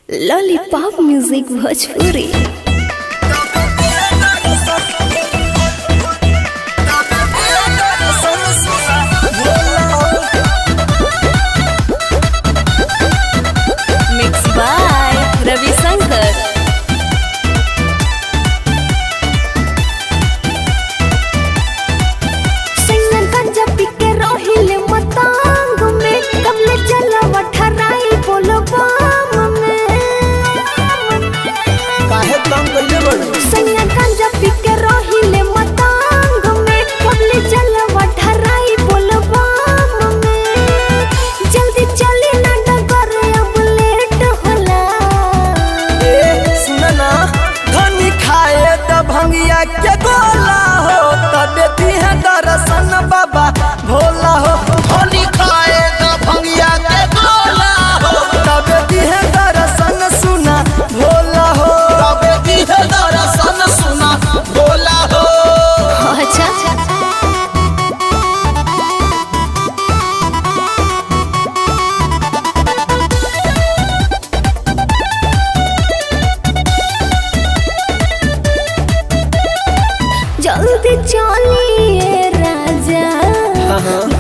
Lollipop music Bhojpuri. Mix by Ravishankar. भंगिया के गोला हो तबे दिहे दर्शन बाबा भोला हो। होली खाए तो भंगिया के गोला हो तबे दिहे दर्शन सुना भोला हो। तबे दिहे दर्शन सुना भोला हो। अच्छा जल्दी चलिए राजा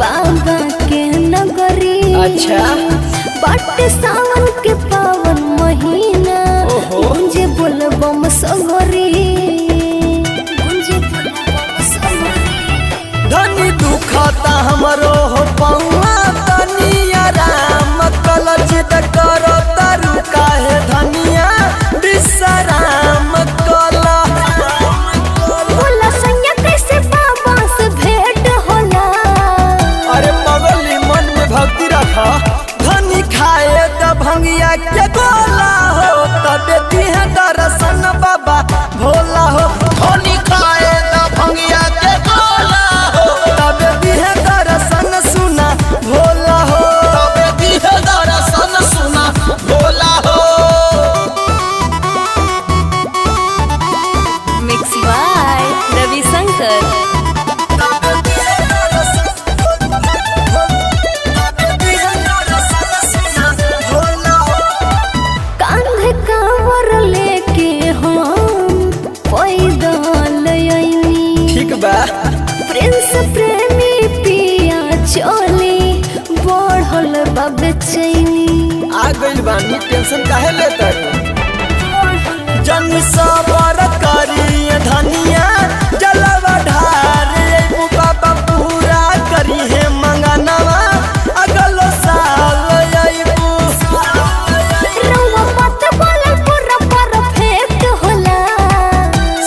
बाबा के नगरी। अच्छा बट सावन के पावन महीना मुझे बोलबम सगरी। धनी दुखता हमरो हो पौआ तनी आराम कलचित करो तरु काहे धनिया विश्राम कला। धनी खाए तो भंगिया के गोला हो तबे दिहे दर्शन बाबा भोला हो। धनी खाए तो भंगिया के गोला हो तबे दिहे दर्शन सुना भोला हो। तबे दिहे दर्शन सुना भोला हो। Mix by Ravishankar. प्रिंस प्रेमी पिया चोली बढ़ल बेचैनी। आ गइल बानी टेंशन काहे लेता जन सबर करी धनिया जलवा ढार बाबा पूरा करी है मंगनवा अगलो साल आइबू।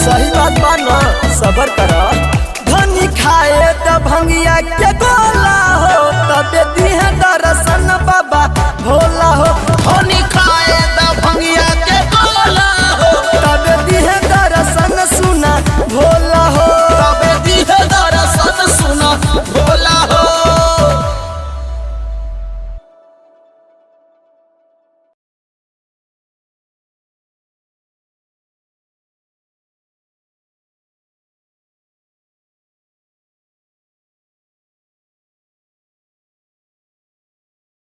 सही बात बा ना सबर कर। धनी खाए तो भंगिया के